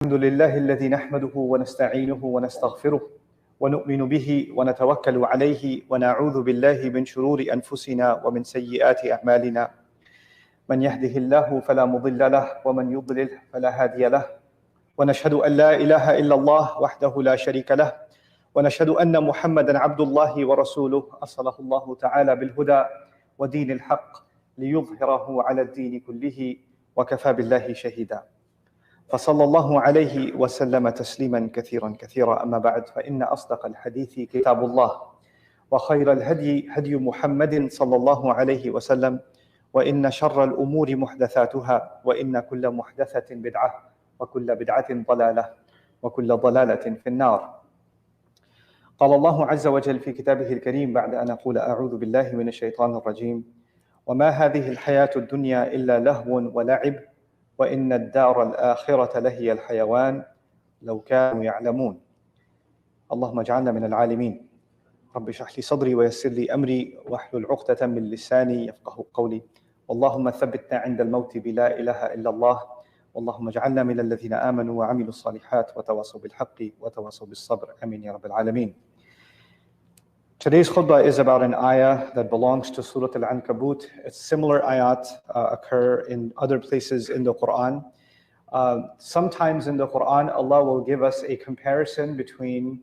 الحمد لله الذي نحمده ونستعينه ونستغفره ونؤمن به ونتوكل عليه ونعوذ بالله من شرور أنفسنا ومن سيئات أعمالنا من يهده الله فلا مضل له ومن يضلل فلا هادي له ونشهد أن لا إله إلا الله وحده لا شريك له ونشهد أن محمدا عبد الله ورسوله أرسله الله تعالى بالهدى ودين الحق ليظهره على الدين كله وكفى بالله شهيدا فصلى الله عليه وسلم تسليما كثيرا كثيرا. أما بعد، فإن أصدق الحديث كتاب الله وخير الهدي هدي محمد صلى الله عليه وسلم وإن شر الأمور محدثاتها وإن كل محدثة بدعة وكل بدعة ضلالة وكل ضلالة في النار. قال الله عز وجل في كتابه الكريم بعد أن أقول أعوذ بالله من الشيطان الرجيم: وما هذه الحياة الدنيا إلا لهو ولعب وإن الدار الآخرة لهي الحيوان لو كانوا يعلمون. اللهم اجعلنا من العالمين. رب اشرح لي صدري ويسر لي أمري واحلل عقدة من لساني يفقه قولي. اللهم ثبتنا عند الموت بلا إله إلا الله. اللهم اجعلنا من الذين آمنوا وعملوا الصالحات وتواصوا بالحق وتواصوا بالصبر. آمين يا رب العالمين. Today's khutbah is about an ayah that belongs to Surah Al-Ankabut. Similar ayat occur in other places in the Quran. Sometimes in the Quran, Allah will give us a comparison between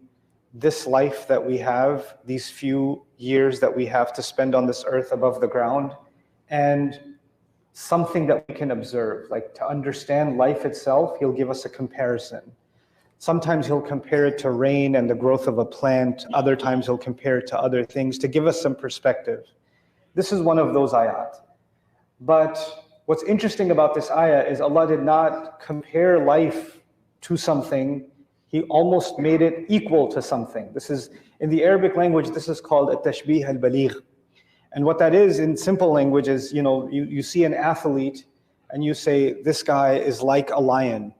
this life that we have, these few years that we have to spend on this earth above the ground, and something that we can observe. Like, to understand life itself, He'll give us a comparison. Sometimes He'll compare it to rain and the growth of a plant. Other times He'll compare it to other things to give us some perspective. This is one of those ayat. But what's interesting about this ayah is Allah did not compare life to something. He almost made it equal to something. This is, in the Arabic language, this is called at-tashbih al-baligh. And what that is in simple language is, you see an athlete and you say, this guy is like a lion.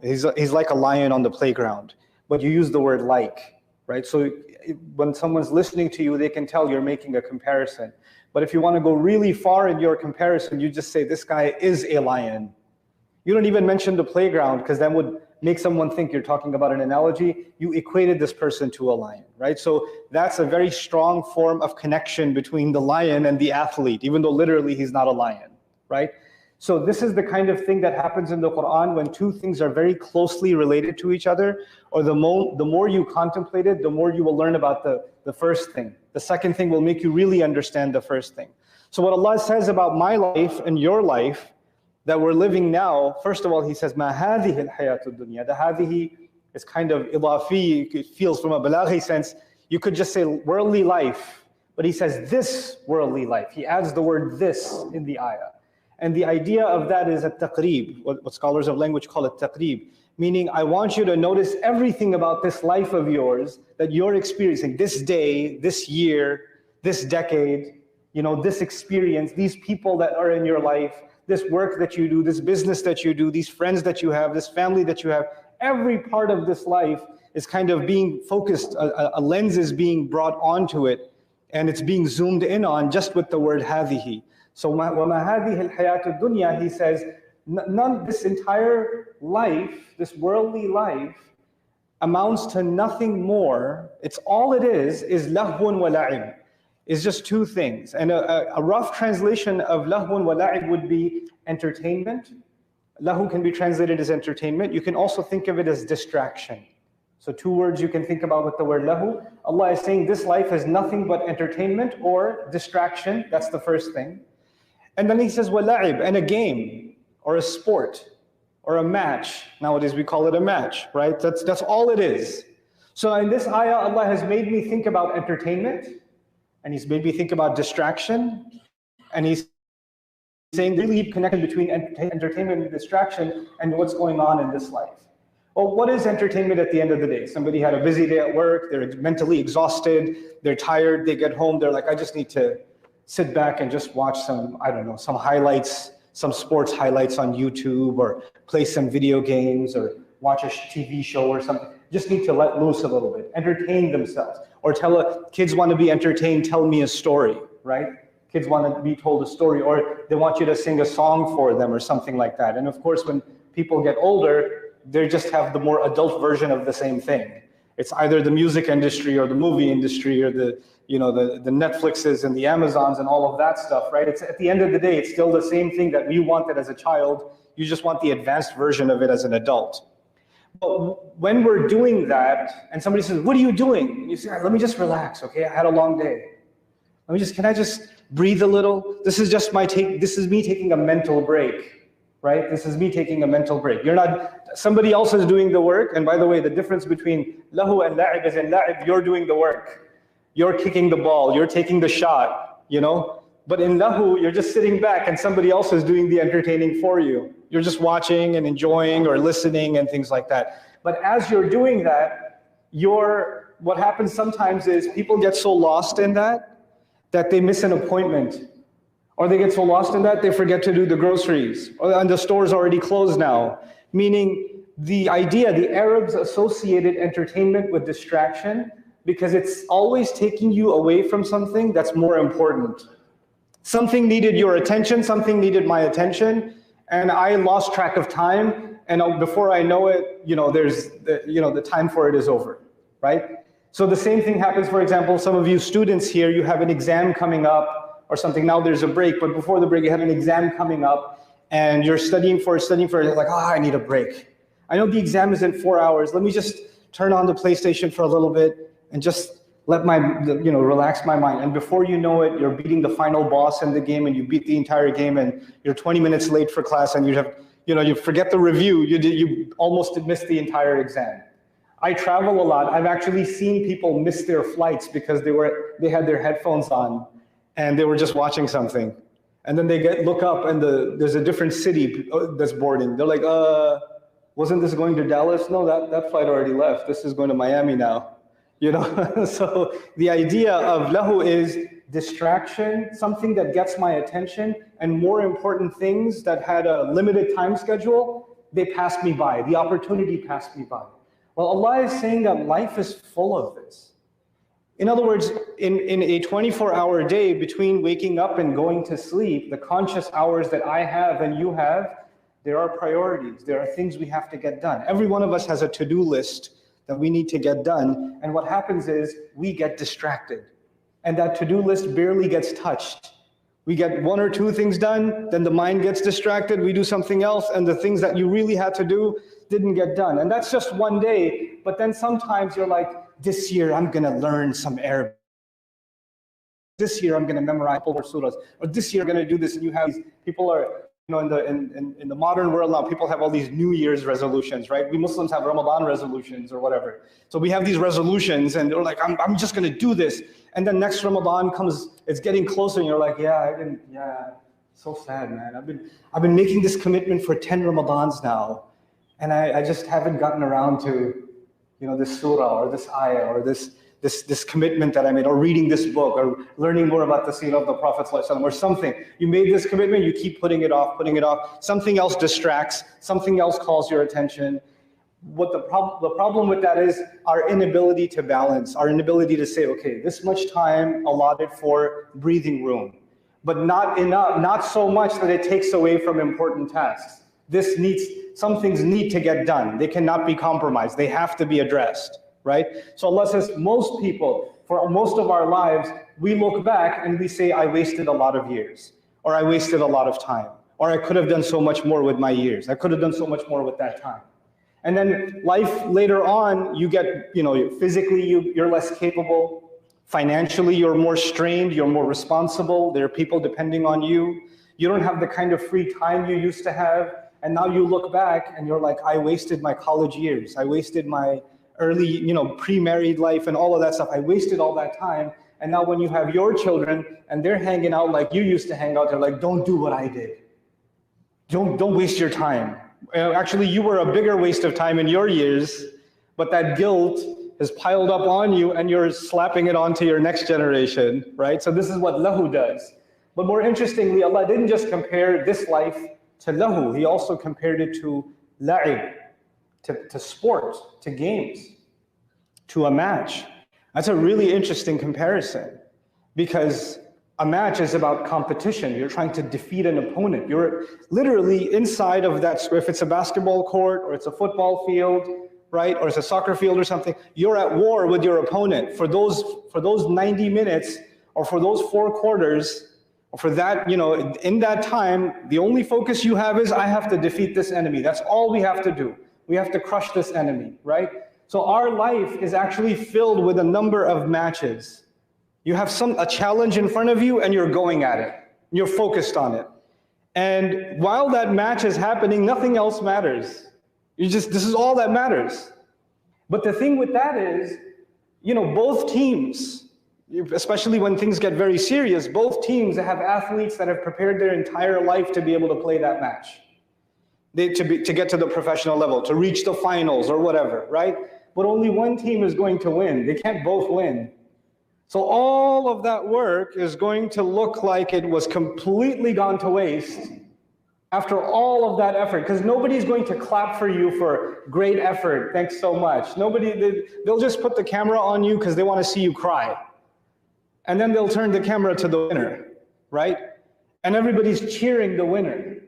He's like a lion on the playground, but you use the word like, right? So when someone's listening to you, they can tell you're making a comparison. But if you want to go really far in your comparison, you just say, this guy is a lion. You don't even mention the playground, because that would make someone think you're talking about an analogy. You equated this person to a lion, right? So that's a very strong form of connection between the lion and the athlete, even though literally he's not a lion, right? So this is the kind of thing that happens in the Quran when two things are very closely related to each other, or the more you contemplate it, the more you will learn about the first thing. The second thing will make you really understand the first thing. So what Allah says about my life and your life that we're living now, first of all, He says, مَا هَذِهِ الْحَيَاةُ الدُّنْيَا. The hadihi is kind of idafi, it feels from a balaghi sense. You could just say worldly life, but He says this worldly life. He adds the word this in the ayah. And the idea of that is at-taqreeb, what scholars of language call it taqreeb, meaning I want you to notice everything about this life of yours that you're experiencing, this day, this year, this decade, this experience, these people that are in your life, this work that you do, this business that you do, these friends that you have, this family that you have. Every part of this life is kind of being focused, a lens is being brought onto it, and it's being zoomed in on just with the word hadihi. So وَمَا هَذِهِ الْحَيَاةُ الدُّنْيَا, He says, this entire life, this worldly life, amounts to nothing more. It's all it is lahwun wa la'ib. It's just two things. And a rough translation of lahwun wa la'ib would be entertainment. Lahu can be translated as entertainment. You can also think of it as distraction. So two words you can think about with the word lahu. Allah is saying this life is nothing but entertainment or distraction. That's the first thing. And then He says, وَلَعِب, and a game, or a sport, or a match. Nowadays we call it a match, right? That's all it is. So in this ayah, Allah has made me think about entertainment, and He's made me think about distraction, and He's saying really deep connection between entertainment and distraction and what's going on in this life. Well, what is entertainment at the end of the day? Somebody had a busy day at work, they're mentally exhausted, they're tired, they get home, they're like, I just need to sit back and just watch some highlights, some sports highlights on YouTube, or play some video games, or watch a TV show or something. Just need to let loose a little bit, entertain themselves. Or kids want to be entertained, tell me a story, right? Kids want to be told a story, or they want you to sing a song for them or something like that. And of course, when people get older, they just have the more adult version of the same thing. It's either the music industry or the movie industry or the Netflixes and the Amazons and all of that stuff, right? It's at the end of the day, it's still the same thing that we wanted as a child. You just want the advanced version of it as an adult. But when we're doing that, and somebody says, "What are you doing?" And you say, "Let me just relax, okay? I had a long day. Can I just breathe a little? This is just this is me taking a mental break, right? This is me taking a mental break. You're not, somebody else is doing the work. And by the way, the difference between lahu and la'ib is in la'ib, you're doing the work. You're kicking the ball, you're taking the shot, you know? But in lahu, you're just sitting back and somebody else is doing the entertaining for you. You're just watching and enjoying or listening and things like that. But as you're doing that, what happens sometimes is people get so lost in that they miss an appointment. Or they get so lost in that they forget to do the groceries. And the store's already closed now. Meaning the Arabs associated entertainment with distraction because it's always taking you away from something that's more important. Something needed your attention, something needed my attention, and I lost track of time, and before I know it, the time for it is over, right? So the same thing happens, for example, some of you students here, you have an exam coming up or something. Now there's a break, but before the break, you have an exam coming up and you're studying for it, you're like, I need a break. I know the exam is in 4 hours. Let me just turn on the PlayStation for a little bit and just let relax my mind. And before you know it, you're beating the final boss in the game and you beat the entire game and you're 20 minutes late for class and you forget the review. You almost missed the entire exam. I travel a lot. I've actually seen people miss their flights because they had their headphones on and they were just watching something. And then they look up and there's a different city that's boarding. They're like, wasn't this going to Dallas? No, that flight already left. This is going to Miami now. So the idea of lahu is distraction, something that gets my attention, and more important things that had a limited time schedule, they passed me by. The opportunity passed me by. Well, Allah is saying that life is full of this. In other words, in a 24-hour day between waking up and going to sleep, the conscious hours that I have and you have, there are priorities. There are things we have to get done. Every one of us has a to-do list that we need to get done. And what happens is we get distracted. And that to-do list barely gets touched. We get 1 or 2 things done, then the mind gets distracted, we do something else, and the things that you really had to do didn't get done. And that's just one day, but then sometimes you're like, this year I'm gonna learn some Arabic. This year I'm gonna memorize 4 surahs, or this year I'm gonna do this, and you have these, people are, in the modern world now, people have all these New Year's resolutions, right? We Muslims have Ramadan resolutions or whatever. So we have these resolutions and they're like, I'm just gonna do this. And then next Ramadan comes, it's getting closer and you're like, so sad, man. I've been making this commitment for 10 Ramadans now. And I just haven't gotten around to, this surah or this ayah or this commitment that I made, or reading this book, or learning more about the seerah of the Prophet ﷺ, or something. You made this commitment, you keep putting it off. Something else distracts, something else calls your attention. What the problem with that is our inability to balance, our inability to say, okay, this much time allotted for breathing room, but not enough, not so much that it takes away from important tasks. Some things need to get done. They cannot be compromised. They have to be addressed. Right? So Allah says, most people, for most of our lives, we look back and we say, I wasted a lot of years, or I wasted a lot of time, or I could have done so much more with my years. I could have done so much more with that time. And then life later on, you get, physically you're less capable. Financially, you're more strained, you're more responsible. There are people depending on you. You don't have the kind of free time you used to have. And now you look back and you're like, I wasted my college years. I wasted my early, pre-married life and all of that stuff. I wasted all that time. And now when you have your children and they're hanging out like you used to hang out, they're like, don't do what I did. Don't waste your time. Actually, you were a bigger waste of time in your years, but that guilt is piled up on you and you're slapping it onto your next generation, right? So this is what lahu does. But more interestingly, Allah didn't just compare this life to lahu. He also compared it to la'ib, to sport, to games, to a match. That's a really interesting comparison, because A match is about competition. You're trying to defeat an opponent. You're literally inside of that, if it's a basketball court or it's a football field, right? Or it's a soccer field or something, you're at war with your opponent for those 90 minutes or for those 4 quarters, or for that, in that time, the only focus you have is, I have to defeat this enemy. That's all we have to do. We have to crush this enemy, right? So our life is actually filled with a number of matches. You have a challenge in front of you and you're going at it. You're focused on it. And while that match is happening, nothing else matters. This is all that matters. But the thing with that is, both teams, especially when things get very serious, both teams have athletes that have prepared their entire life to be able to play that match. To get to the professional level, to reach the finals or whatever, right? But only one team is going to win. They can't both win. So all of that work is going to look like it was completely gone to waste after all of that effort, because nobody's going to clap for you for great effort, thanks so much. They'll just put the camera on you because they want to see you cry. And then they'll turn the camera to the winner, right? And everybody's cheering the winner.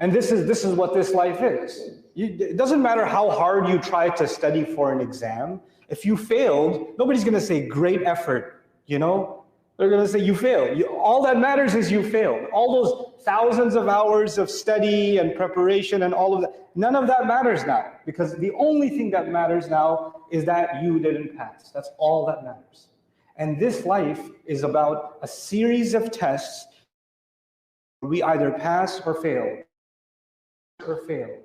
And this is what this life is. It doesn't matter how hard you try to study for an exam. If you failed, nobody's going to say great effort, They're going to say you failed. All that matters is you failed. All those thousands of hours of study and preparation and all of that, none of that matters now, because the only thing that matters now is that you didn't pass. That's all that matters. And this life is about a series of tests. We either pass or fail,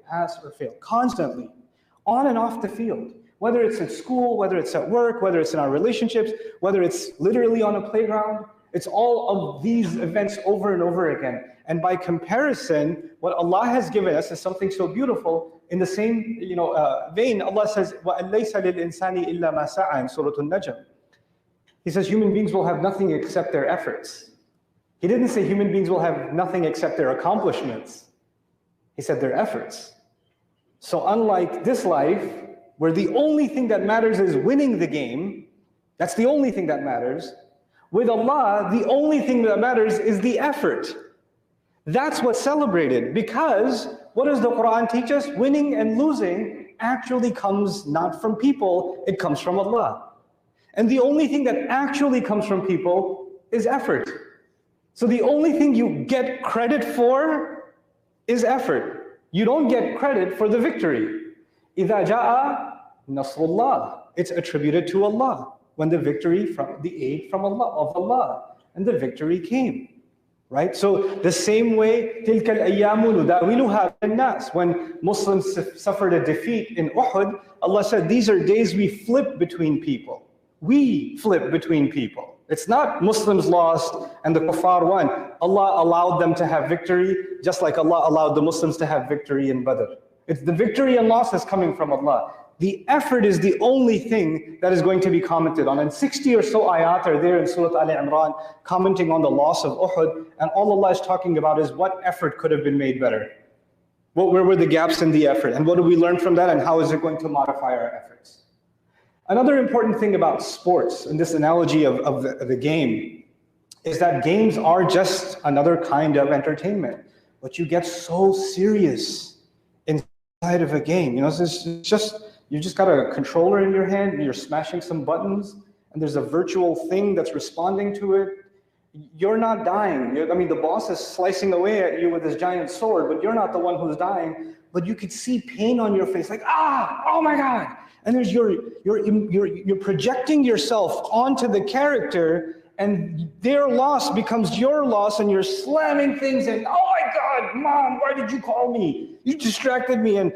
pass or fail, constantly, on and off the field. Whether it's in school, whether it's at work, whether it's in our relationships, whether it's literally on a playground, it's all of these events over and over again. And by comparison, what Allah has given us is something so beautiful. In the same vein, Allah says, وَأَلَّيْسَ لِلْإِنسَانِ إِلَّا مَا سَعَى in Surah An-Najm. He says human beings will have nothing except their efforts. He didn't say human beings will have nothing except their accomplishments. He said their efforts. So unlike this life, where the only thing that matters is winning the game, that's the only thing that matters. With Allah, the only thing that matters is the effort. That's what's celebrated, because what does the Quran teach us? Winning and losing actually comes not from people, it comes from Allah. And the only thing that actually comes from people is effort. So the only thing you get credit for is effort. You don't get credit for the victory. إِذَا جَاءَ نَصْرُ اللَّهِ. It's attributed to Allah. When the victory, from the aid from Allah, and the victory came. Right? So the same way, تِلْكَ الْأَيَّامُ نُدَاوِلُهَا بَيْنَ النَّاسِ. When Muslims suffered a defeat in Uhud, Allah said, these are days we flip between people. We flip between people. It's not Muslims lost and the kuffar won. Allah allowed them to have victory, just like Allah allowed the Muslims to have victory in Badr. It's the victory and loss is coming from Allah. The effort is the only thing that is going to be commented on. And 60 or so ayat are there in Surah Al-Imran commenting on the loss of Uhud. And all Allah is talking about is what effort could have been made better. Where were the gaps in the effort? And what do we learn from that? And how is it going to modify our efforts? Another important thing about sports, and this analogy of the game, is that games are just another kind of entertainment. But you get so serious inside of a game. You just got a controller in your hand and you're smashing some buttons and there's a virtual thing that's responding to it. You're not dying. The boss is slicing away at you with his giant sword, but you're not the one who's dying. But you could see pain on your face, like, oh my God. And there's you're projecting yourself onto the character, and their loss becomes your loss, and you're slamming things and, oh my God, Mom, why did you call me? You distracted me. And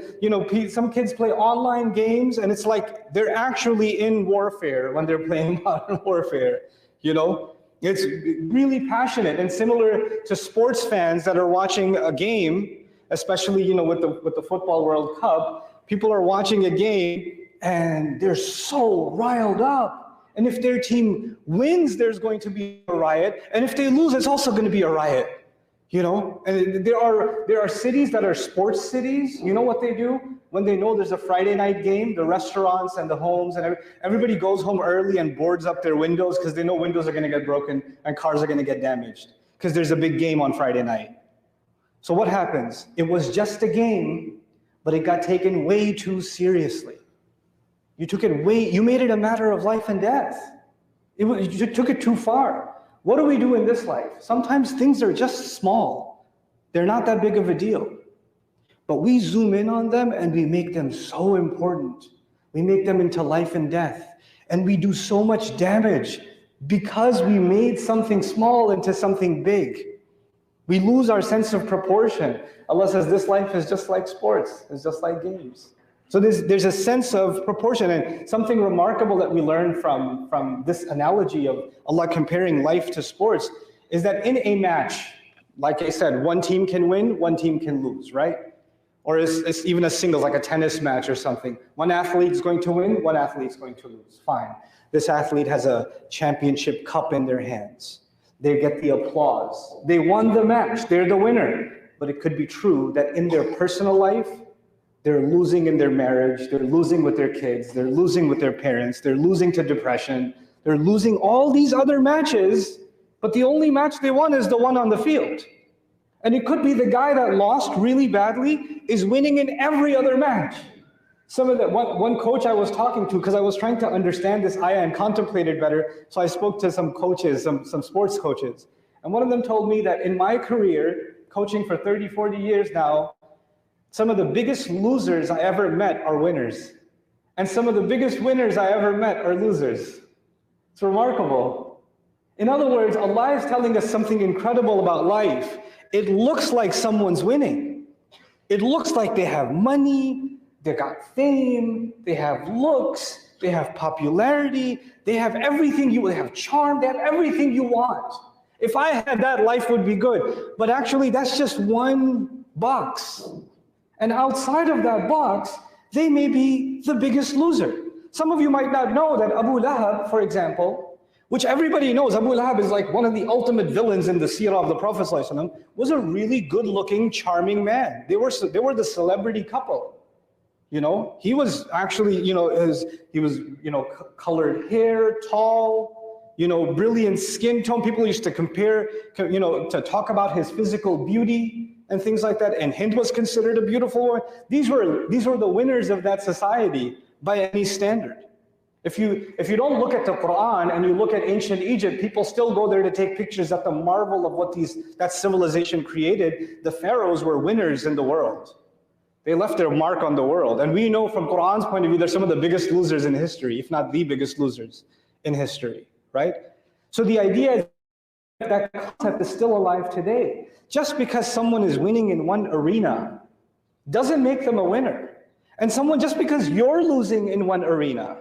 some kids play online games, and it's like they're actually in warfare when they're playing modern warfare. It's really passionate, and similar to sports fans that are watching a game, especially with the Football World Cup. People are watching a game and they're so riled up. And if their team wins, there's going to be a riot. And if they lose, it's also going to be a riot. And there are cities that are sports cities. You know what they do? when they know there's a Friday night game, the restaurants and the homes and everybody goes home early and boards up their windows because they know windows are going to get broken and cars are going to get damaged because there's a big game on Friday night. So what happens? It was just a game, but it got taken way too seriously. You made it a matter of life and death. You took it too far. What do we do in this life? Sometimes things are just small. They're not that big of a deal. But we zoom in on them and we make them so important. We make them into life and death. And we do so much damage because we made something small into something big. We lose our sense of proportion. Allah says this life is just like sports. It's just like games. So there's a sense of proportion, and something remarkable that we learn from this analogy of Allah comparing life to sports is that in a match, like I said, one team can win, one team can lose, right? Or it's even a singles, like a tennis match or something. One athlete is going to win, one athlete is going to lose. Fine. This athlete has a championship cup in their hands. They get the applause. They won the match. They're the winner. But it could be true that in their personal life, they're losing in their marriage, they're losing with their kids, they're losing with their parents, they're losing to depression, they're losing all these other matches, but the only match they won is the one on the field. And it could be the guy that lost really badly is winning in every other match. One coach I was talking to, because I was trying to understand this ayah and contemplate it better, so I spoke to some coaches, some sports coaches. And one of them told me that in my career, coaching for 30, 40 years now, some of the biggest losers I ever met are winners. And some of the biggest winners I ever met are losers. It's remarkable. In other words, Allah is telling us something incredible about life. It looks like someone's winning. It looks like they have money, they got fame, they have looks, they have popularity, they have everything they have charm, they have everything you want. If I had that, life would be good. But actually, that's just one box. And outside of that box, they may be the biggest loser. Some of you might not know that Abu Lahab, for example, which everybody knows, Abu Lahab is like one of the ultimate villains in the seerah of the Prophet ﷺ, was a really good-looking, charming man. They were the celebrity couple. You know, he was actually, he was colored hair, tall, brilliant skin tone. People used to compare, to talk about his physical beauty and things like that. And Hind was considered a beautiful woman. These were the winners of that society by any standard. If you don't look at the Quran and you look at ancient Egypt, people still go there to take pictures at the marvel of what that civilization created. The pharaohs were winners in the world. They left their mark on the world. And we know from Quran's point of view, they're some of the biggest losers in history, if not the biggest losers in history, right? So the idea is that concept is still alive today. Just because someone is winning in one arena doesn't make them a winner. And just because you're losing in one arena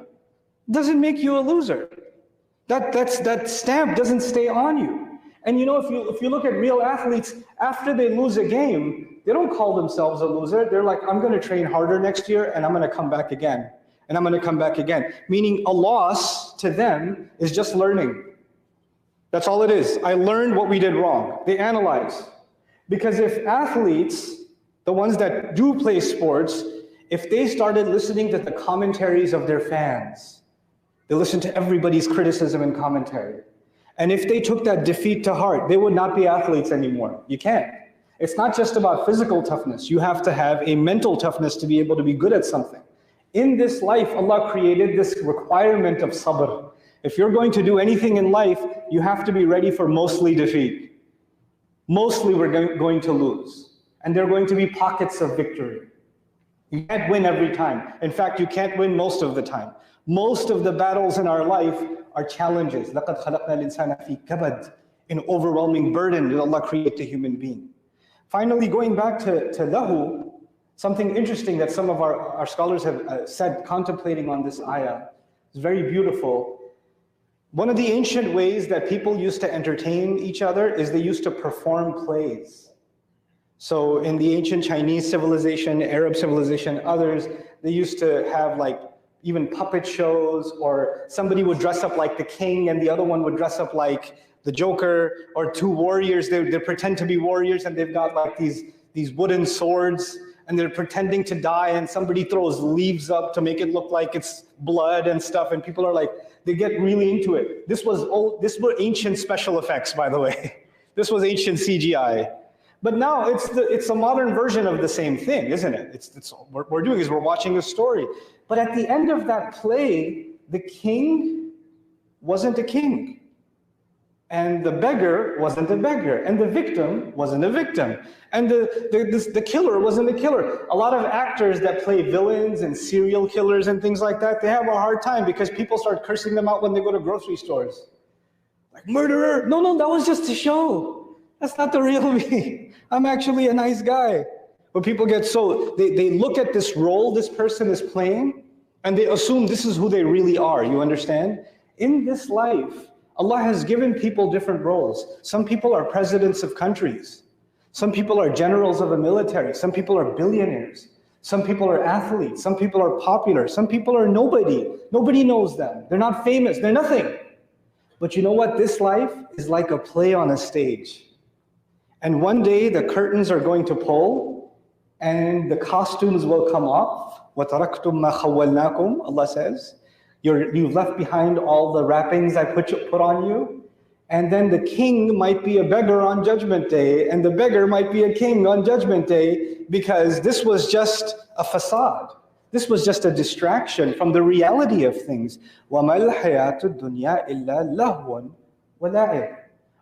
doesn't make you a loser. That stamp doesn't stay on you. And if you look at real athletes, after they lose a game, they don't call themselves a loser. They're like, I'm going to train harder next year and I'm going to come back again. And I'm going to come back again. Meaning a loss to them is just learning. That's all it is. I learned what we did wrong. They analyze. Because if athletes, the ones that do play sports, if they started listening to the commentaries of their fans, they listen to everybody's criticism and commentary. And if they took that defeat to heart, they would not be athletes anymore. You can't. It's not just about physical toughness. You have to have a mental toughness to be able to be good at something. In this life, Allah created this requirement of sabr. If you're going to do anything in life, you have to be ready for mostly defeat. Mostly we're going to lose. And there are going to be pockets of victory. You can't win every time. In fact, you can't win most of the time. Most of the battles in our life are challenges. لَقَدْ خَلَقْنَا الْإِنسَانَ فِي كَبَدٍ. An overwhelming burden did Allah create the human being. Finally, going back to lahu, something interesting that some of our scholars have said, contemplating on this ayah, is very beautiful. One of the ancient ways that people used to entertain each other is they used to perform plays. So in the ancient Chinese civilization, Arab civilization, others, they used to have like even puppet shows, or somebody would dress up like the king and the other one would dress up like the Joker, or two warriors, they pretend to be warriors and they've got like these wooden swords and they're pretending to die, and somebody throws leaves up to make it look like it's blood and stuff, and people are like, they get really into it. This were ancient special effects, by the way. This was ancient CGI. But now it's a modern version of the same thing, isn't it? What we're doing is we're watching a story. But at the end of that play, the king wasn't a king. And the beggar wasn't a beggar. And the victim wasn't a victim. And the killer wasn't a killer. A lot of actors that play villains and serial killers and things like that, they have a hard time because people start cursing them out when they go to grocery stores. Like, murderer! No, that was just a show. That's not the real me. I'm actually a nice guy. But people get they look at this role this person is playing, and they assume this is who they really are, you understand? In this life, Allah has given people different roles. Some people are presidents of countries. Some people are generals of a military. Some people are billionaires. Some people are athletes. Some people are popular. Some people are nobody. Nobody knows them. They're not famous. They're nothing. But you know what? This life is like a play on a stage. And one day the curtains are going to pull and the costumes will come off. وَتَرَكْتُمْ مَا خَوَّلْنَاكُمْ, Allah says. You've left behind all the wrappings I put on you. And then the king might be a beggar on Judgment Day, and the beggar might be a king on Judgment Day, because this was just a facade. This was just a distraction from the reality of things. وَمَا الْحَيَاةُ الدُّنْيَا إِلَّا لَهْوٌ وَلَعِبٌ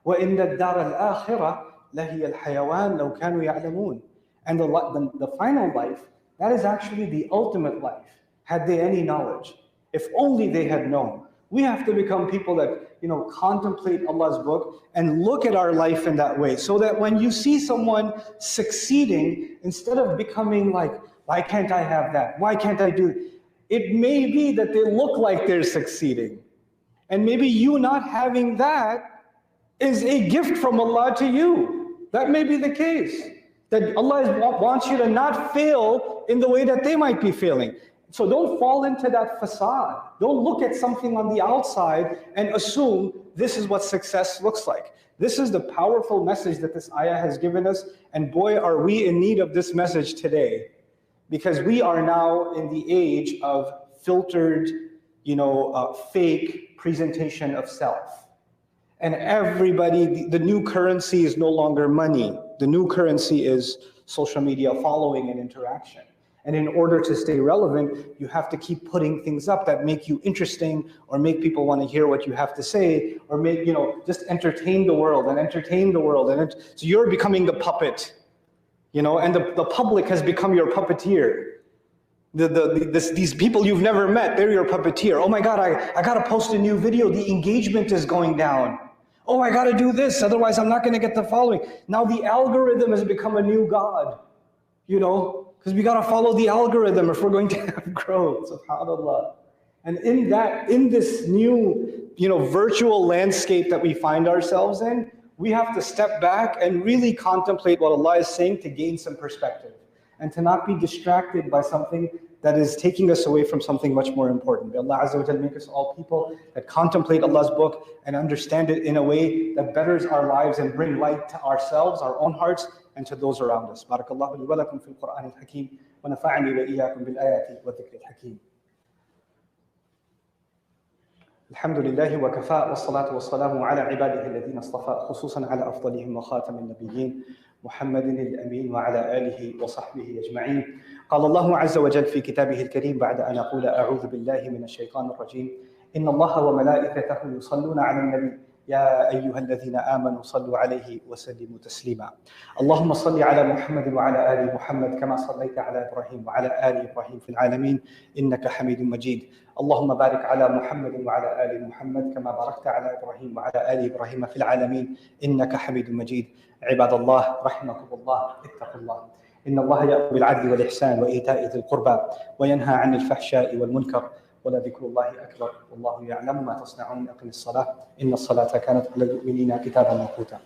وَإِنَّ الدَّارَ الْآخِرَةَ لَهِيَ الْحَيَوَانُ لَوْ كَانُوا يَعْلَمُونَ. And the final life, that is actually the ultimate life, had they any knowledge. If only they had known. We have to become people that, contemplate Allah's book and look at our life in that way, so that when you see someone succeeding, instead of becoming like, why can't I have that? Why can't I do it? It may be that they look like they're succeeding. And maybe you not having that is a gift from Allah to you. That may be the case. That Allah wants you to not fail in the way that they might be failing. So don't fall into that facade. Don't look at something on the outside and assume this is what success looks like. This is the powerful message that this ayah has given us, and boy, are we in need of this message today. Because we are now in the age of filtered, fake presentation of self. And everybody, the new currency is no longer money. The new currency is social media following and interaction. And in order to stay relevant, you have to keep putting things up that make you interesting, or make people want to hear what you have to say, or make, just entertain the world and entertain the world. And so you're becoming the puppet, and the public has become your puppeteer. These people you've never met, they're your puppeteer. Oh my God, I got to post a new video. The engagement is going down. Oh, I got to do this, otherwise I'm not going to get the following. Now the algorithm has become a new god, because we got to follow the algorithm if we're going to have growth, subhanAllah. And in this new, virtual landscape that we find ourselves in, we have to step back and really contemplate what Allah is saying to gain some perspective, and to not be distracted by something that is taking us away from something much more important. May Allah Azza wa Jalla make us all people that contemplate Allah's book and understand it in a way that betters our lives and bring light to ourselves, our own hearts, and to those around us. Barakallahu li wa lakum fil Qur'an al-Hakim, wa nafa'ani wa iyyakum bil ayati wa dhikri al-Hakim. Alhamdulillah wa kafa wa salatu wa salamu ala ibadihi alladhina istafa, khususan ala afdalihim wa khatamin nabiyyin, محمد الأمين وعلى آله وصحبه أجمعين. قال الله عز وجل في كتابه الكريم بعد أن أقول أعوذ بالله من الشيطان الرجيم إن الله وملائكته يصلون على النبي يا أيها الذين آمنوا صلوا عليه وسلموا تسليما. اللهم صل على محمد وعلى آل محمد كما صليت على إبراهيم وعلى آل إبراهيم في العالمين إنك حميد مجيد. اللهم بارك على محمد وعلى آل محمد كما باركت على إبراهيم وعلى آل إبراهيم في العالمين إنك حميد مجيد. عباد الله رحمكم الله، اتقوا الله. إن الله يأمر بالعدل والإحسان وإيتاء ذي القربى وينهى عن الفحشاء والمنكر ولذكر الله أكبر والله يعلم ما تصنعون. أقم الصلاة إن الصلاة كانت على المؤمنين كتابا موقوتا.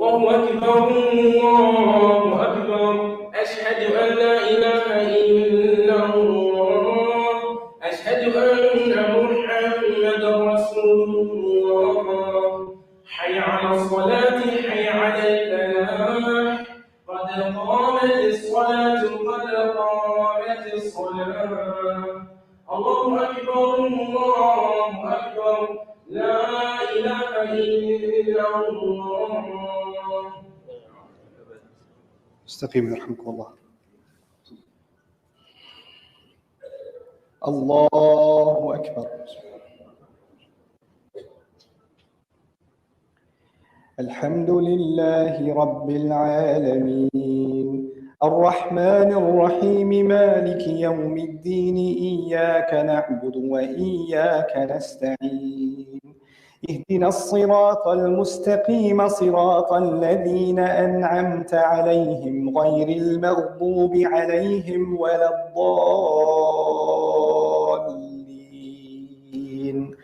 الله أكبر الله أكبر أشهد أن لا إله إلا الله أشهد أن محمدا رسول الله حي على الصلاة حي على الفلاح قد قامت الصلاة قد قامت الصلاة الله أكبر الله أكبر لا إله إلا الله. استقيموا يرحمكم الله. الله أكبر. الحمد لله رب العالمين الرحمن الرحيم مالك يوم الدين إياك نعبد وإياك نستعين اهدنا الصراط المستقيم صراط الذين أنعمت عليهم غير المغضوب عليهم ولا الضالين